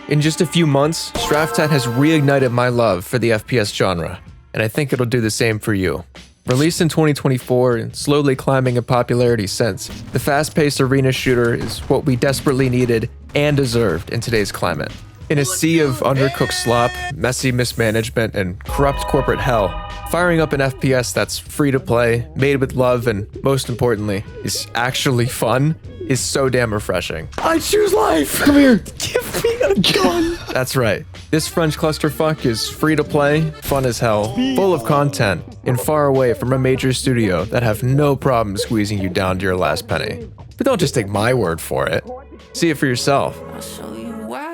In just a few months, STRAFTAT has reignited my love for the FPS genre, and I think it'll do the same for you. Released in 2024 and slowly climbing in popularity since, the fast-paced arena shooter is what we desperately needed and deserved in today's climate. In a sea of undercooked slop, messy mismanagement, and corrupt corporate hell, firing up an FPS that's free to play, made with love, and most importantly, is actually fun, is so damn refreshing. I choose life! Come here! Give me a gun! That's right. This French clusterfuck is free to play, fun as hell, full of content, and far away from a major studio that have no problem squeezing you down to your last penny. But don't just take my word for it. See it for yourself. I'll show you why.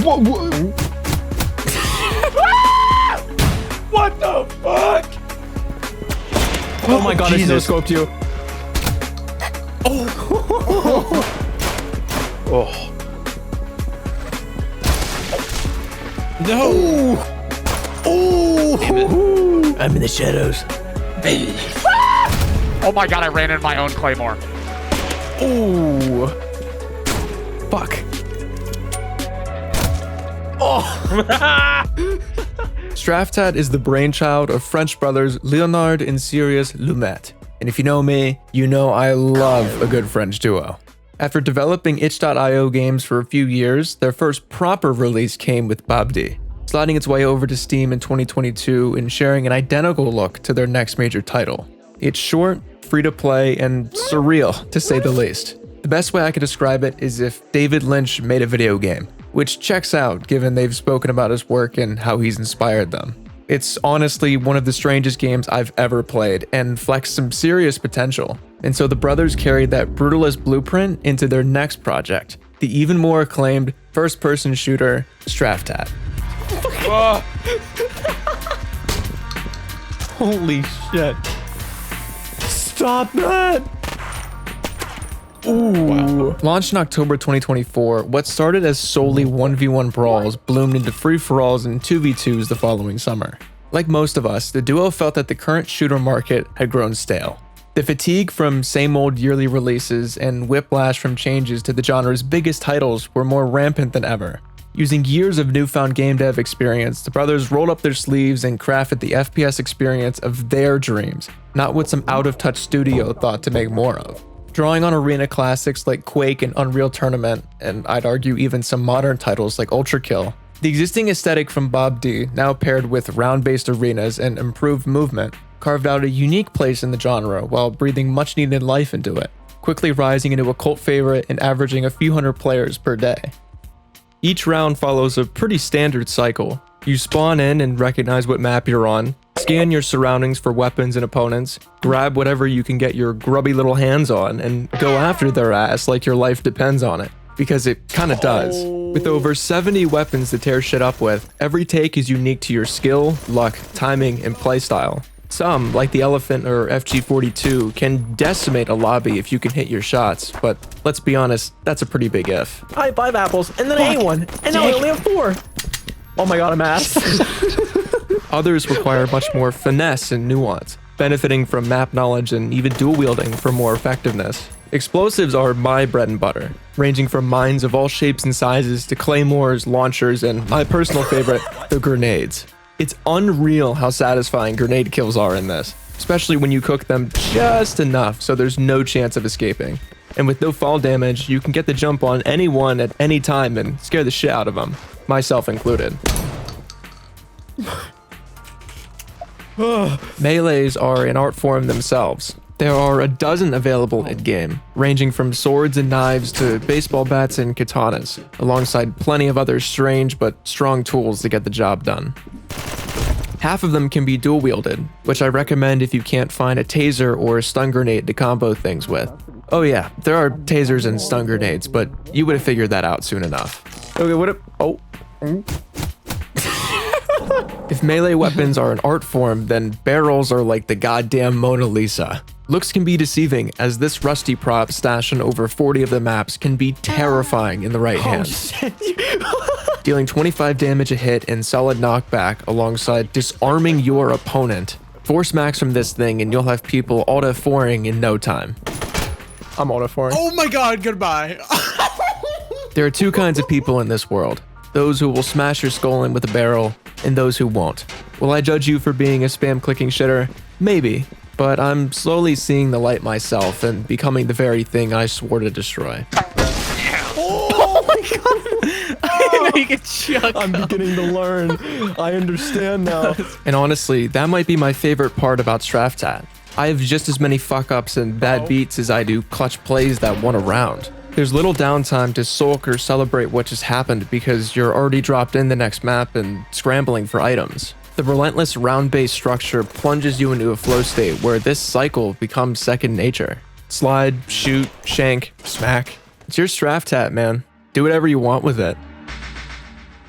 What? What the fuck? Oh my god, Jesus. I no-scoped you. Oh. No. Oh. I'm in the shadows. Oh my god, I ran into my own claymore. Ooh. Fuck. STRAFTAT is the brainchild of French brothers Leonard and Sirius Lumet. And if you know me, you know I love a good French duo. After developing itch.io games for a few years, their first proper release came with Babdi, sliding its way over to Steam in 2022 and sharing an identical look to their next major title. It's short, free to play, and surreal, to say the least. The best way I could describe it is if David Lynch made a video game, which checks out given they've spoken about his work and how he's inspired them. It's honestly one of the strangest games I've ever played and flexed some serious potential. And so the brothers carried that brutalist blueprint into their next project, the even more acclaimed first-person shooter, STRAFTAT. Holy shit. Stop that. Ooh. Wow. Launched in October 2024, what started as solely 1v1 brawls bloomed into free-for-alls and 2v2s the following summer. Like most of us, the duo felt that the current shooter market had grown stale. The fatigue from same old yearly releases and whiplash from changes to the genre's biggest titles were more rampant than ever. Using years of newfound game dev experience, the brothers rolled up their sleeves and crafted the FPS experience of their dreams, not what some out-of-touch studio thought to make more of. Drawing on arena classics like Quake and Unreal Tournament, and I'd argue even some modern titles like ULTRAKILL, the existing aesthetic from Bob D, now paired with round-based arenas and improved movement, carved out a unique place in the genre while breathing much-needed life into it, quickly rising into a cult favorite and averaging a few hundred players per day. Each round follows a pretty standard cycle. You spawn in and recognize what map you're on, scan your surroundings for weapons and opponents, grab whatever you can get your grubby little hands on, and go after their ass like your life depends on it. Because it kinda does. With over 70 weapons to tear shit up with, every take is unique to your skill, luck, timing, and playstyle. Some, like the Elephant or FG42, can decimate a lobby if you can hit your shots, but let's be honest, that's a pretty big if. I had 5 apples, and then I ate one, and now I only have 4. Oh my god, I'm ass. Others require much more finesse and nuance, benefiting from map knowledge and even dual wielding for more effectiveness. Explosives are my bread and butter, ranging from mines of all shapes and sizes to claymores, launchers, and my personal favorite, the grenades. It's unreal how satisfying grenade kills are in this, especially when you cook them just enough so there's no chance of escaping. And with no fall damage, you can get the jump on anyone at any time and scare the shit out of them, myself included. Melees are an art form themselves. There are a dozen available in-game, ranging from swords and knives to baseball bats and katanas, alongside plenty of other strange but strong tools to get the job done. Half of them can be dual-wielded, which I recommend if you can't find a taser or a stun grenade to combo things with. Oh yeah, there are tasers and stun grenades, but you would have figured that out soon enough. Okay, what if... Oh. If melee weapons are an art form, then barrels are like the goddamn Mona Lisa. Looks can be deceiving, as this rusty prop stashed on over 40 of the maps can be terrifying in the right hands. Dealing 25 damage a hit and solid knockback alongside disarming your opponent. Force max from this thing and you'll have people auto-4ing in no time. I'm auto-4ing. Oh my god, goodbye. There are two kinds of people in this world. Those who will smash your skull in with a barrel, and those who won't. Will I judge you for being a spam clicking shitter? Maybe, but I'm slowly seeing the light myself and becoming the very thing I swore to destroy. Oh my god! I didn't know you could chuck. I'm beginning to learn. I understand now. And honestly, that might be my favorite part about STRAFTAT. I have just as many fuck-ups and bad beats as I do clutch plays that won a round. There's little downtime to sulk or celebrate what just happened because you're already dropped in the next map and scrambling for items. The relentless round-based structure plunges you into a flow state where this cycle becomes second nature. Slide, shoot, shank, smack. It's your STRAFTAT, man. Do whatever you want with it.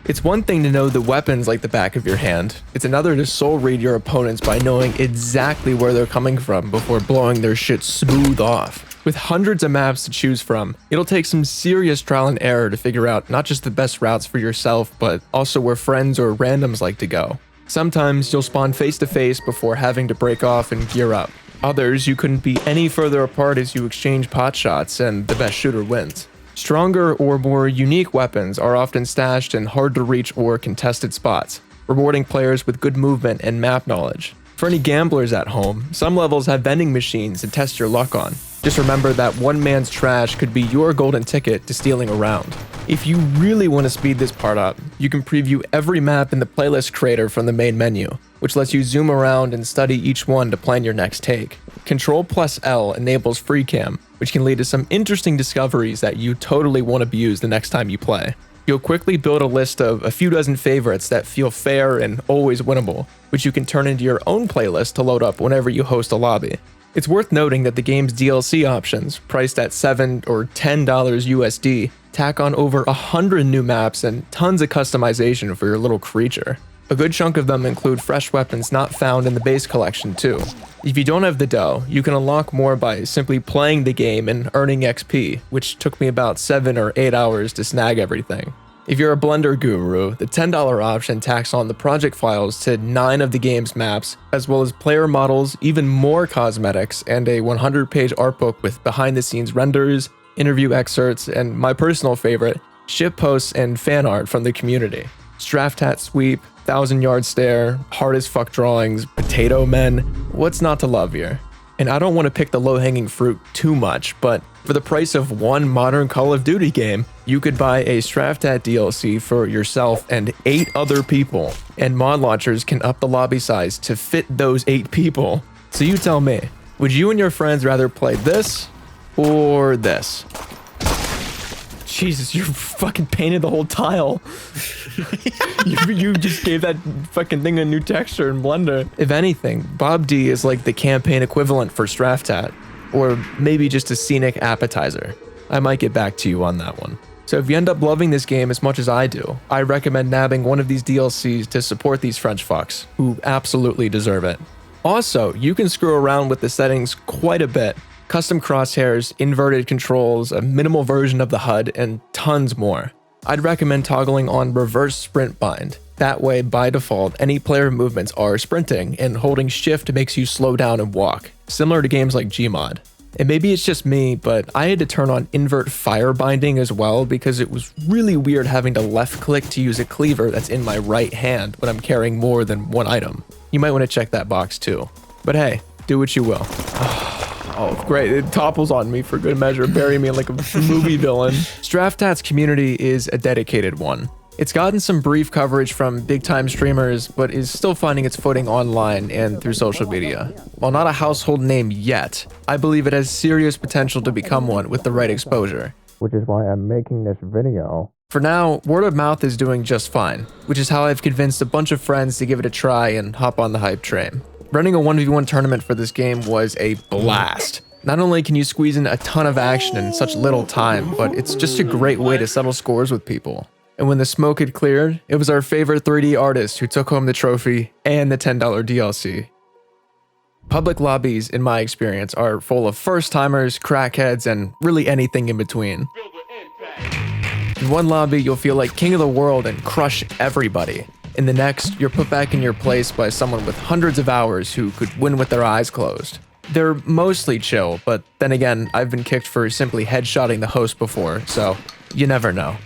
It's one thing to know the weapons like the back of your hand. It's another to soul read your opponents by knowing exactly where they're coming from before blowing their shit smooth off. With hundreds of maps to choose from, it'll take some serious trial and error to figure out not just the best routes for yourself, but also where friends or randoms like to go. Sometimes you'll spawn face to face before having to break off and gear up. Others, you couldn't be any further apart as you exchange pot shots and the best shooter wins. Stronger or more unique weapons are often stashed in hard to reach or contested spots, rewarding players with good movement and map knowledge. For any gamblers at home, some levels have vending machines to test your luck on. Just remember that one man's trash could be your golden ticket to stealing a round. If you really want to speed this part up, you can preview every map in the playlist creator from the main menu, which lets you zoom around and study each one to plan your next take. Ctrl+L enables free cam, which can lead to some interesting discoveries that you totally want to abuse the next time you play. You'll quickly build a list of a few dozen favorites that feel fair and always winnable, which you can turn into your own playlist to load up whenever you host a lobby. It's worth noting that the game's DLC options, priced at $7 or $10 USD, tack on over 100 new maps and tons of customization for your little creature. A good chunk of them include fresh weapons not found in the base collection too. If you don't have the dough, you can unlock more by simply playing the game and earning XP, which took me about 7 or 8 hours to snag everything. If you're a Blender guru, the $10 option tacks on the project files to 9 of the game's maps, as well as player models, even more cosmetics, and a 100-page art book with behind-the-scenes renders, interview excerpts, and my personal favorite, ship posts and fan art from the community. STRAFTAT sweep, 1,000-yard stare, hard as fuck drawings, potato men, what's not to love here? And I don't want to pick the low-hanging fruit too much, but for the price of one modern Call of Duty game, you could buy a STRAFTAT DLC for yourself and 8 other people, and mod launchers can up the lobby size to fit those 8 people. So you tell me, would you and your friends rather play this or this? Jesus, you fucking painted the whole tile. you just gave that fucking thing a new texture in Blender. If anything, Bob D is like the campaign equivalent for STRAFTAT, or maybe just a scenic appetizer. I might get back to you on that one. So if you end up loving this game as much as I do, I recommend nabbing one of these DLCs to support these French fucks, who absolutely deserve it. Also, you can screw around with the settings quite a bit. Custom crosshairs, inverted controls, a minimal version of the HUD, and tons more. I'd recommend toggling on reverse sprint bind. That way, by default, any player movements are sprinting, and holding shift makes you slow down and walk, similar to games like Gmod. And maybe it's just me, but I had to turn on invert fire binding as well because it was really weird having to left click to use a cleaver that's in my right hand when I'm carrying more than one item. You might want to check that box too. But hey, do what you will. Oh, great. It topples on me for good measure, bury me like a movie villain. STRAFTAT's community is a dedicated one. It's gotten some brief coverage from big-time streamers, but is still finding its footing online and through social media. While not a household name yet, I believe it has serious potential to become one with the right exposure. Which is why I'm making this video. For now, word of mouth is doing just fine, which is how I've convinced a bunch of friends to give it a try and hop on the hype train. Running a 1v1 tournament for this game was a blast. Not only can you squeeze in a ton of action in such little time, but it's just a great way to settle scores with people. And when the smoke had cleared, it was our favorite 3D artist who took home the trophy and the $10 DLC. Public lobbies, in my experience, are full of first-timers, crackheads, and really anything in between. In one lobby, you'll feel like king of the world and crush everybody. In the next, you're put back in your place by someone with hundreds of hours who could win with their eyes closed. They're mostly chill, but then again, I've been kicked for simply headshotting the host before, so you never know.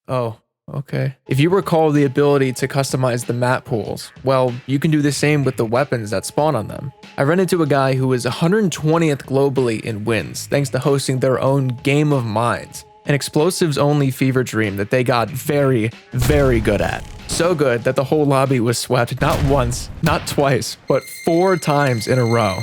Oh, okay. If you recall the ability to customize the map pools, well, you can do the same with the weapons that spawn on them. I ran into a guy who was 120th globally in wins thanks to hosting their own Game of Mines, an explosives-only fever dream that they got very, very good at. So good that the whole lobby was swept not once, not twice, but 4 times in a row.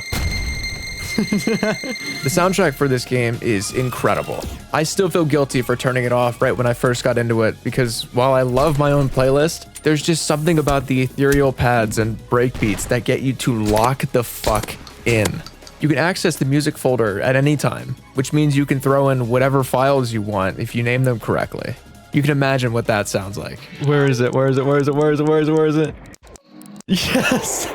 The soundtrack for this game is incredible. I still feel guilty for turning it off right when I first got into it because while I love my own playlist, there's just something about the ethereal pads and breakbeats that get you to lock the fuck in. You can access the music folder at any time, which means you can throw in whatever files you want if you name them correctly. You can imagine what that sounds like. Where is it? Where is it? Where is it? Where is it? Where is it? Where is it? Yes!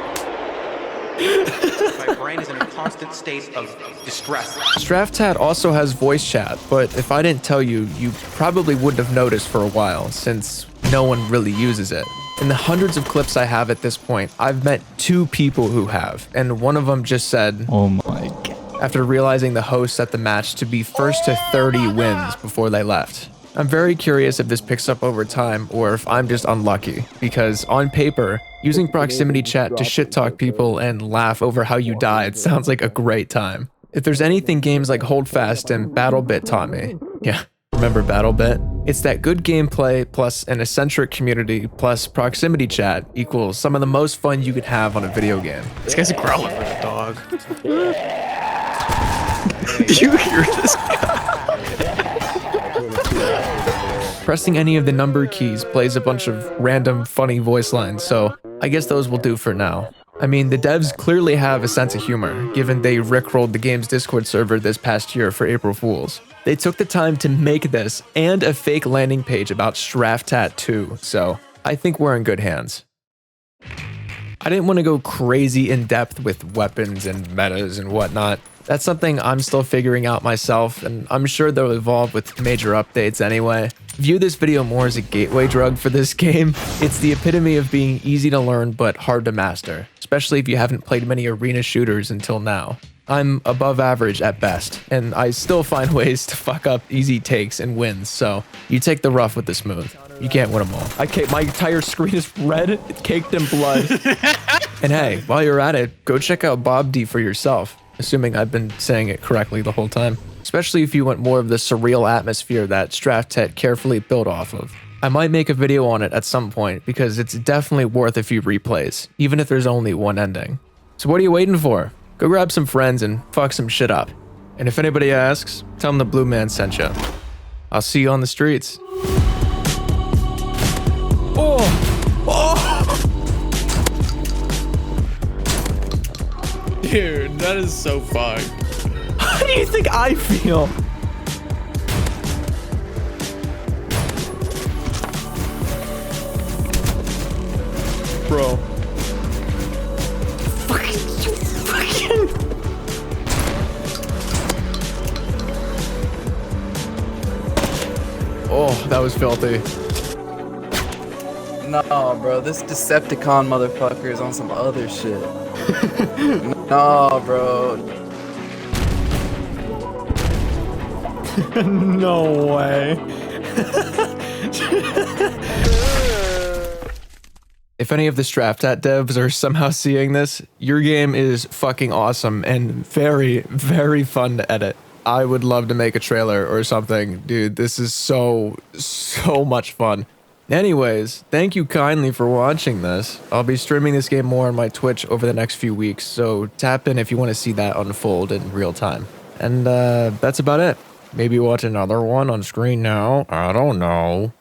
My brain is in a constant state of distress. STRAFTAT also has voice chat, but if I didn't tell you, you probably wouldn't have noticed for a while, since no one really uses it. In the hundreds of clips I have at this point, I've met 2 people who have, and one of them just said, Oh my god. after realizing the host set the match to be first to 30 wins before they left. I'm very curious if this picks up over time or if I'm just unlucky, because on paper, using proximity chat to shit talk people and laugh over how you died sounds like a great time. If there's anything games like Holdfast and BattleBit taught me, yeah, remember BattleBit? It's that good gameplay plus an eccentric community plus proximity chat equals some of the most fun you could have on a video game. This guy's growling for the dog. Do you hear this guy? Pressing any of the number keys plays a bunch of random funny voice lines, so I guess those will do for now. I mean, the devs clearly have a sense of humor, given they rickrolled the game's Discord server this past year for April Fools. They took the time to make this and a fake landing page about STRAFTAT 2, so I think we're in good hands. I didn't want to go crazy in depth with weapons and metas and whatnot. That's something I'm still figuring out myself, and I'm sure they'll evolve with major updates anyway. View this video more as a gateway drug for this game. It's the epitome of being easy to learn but hard to master, especially if you haven't played many arena shooters until now. I'm above average at best, and I still find ways to fuck up easy takes and wins, so you take the rough with the smooth. You can't win them all. My entire screen is red, caked in blood. And hey, while you're at it, go check out Bob D for yourself, assuming I've been saying it correctly the whole time. Especially if you want more of the surreal atmosphere that STRAFTAT carefully built off of. I might make a video on it at some point because it's definitely worth a few replays, even if there's only one ending. So what are you waiting for? Go grab some friends and fuck some shit up. And if anybody asks, tell them the Blue Man sent you. I'll see you on the streets. Oh! Oh! Dude, that is so fucked. How do you think I feel? Bro. Oh, that was filthy. Nah, bro, this Decepticon motherfucker is on some other shit. Nah, bro. No way. If any of the STRAFTAT devs are somehow seeing this, your game is fucking awesome and very, very fun to edit. I would love to make a trailer or something. Dude, this is so much fun. Anyways, thank you kindly for watching this. I'll be streaming this game more on my Twitch over the next few weeks, so tap in if you want to see that unfold in real time. And that's about it. Maybe watch another one on screen now. I don't know.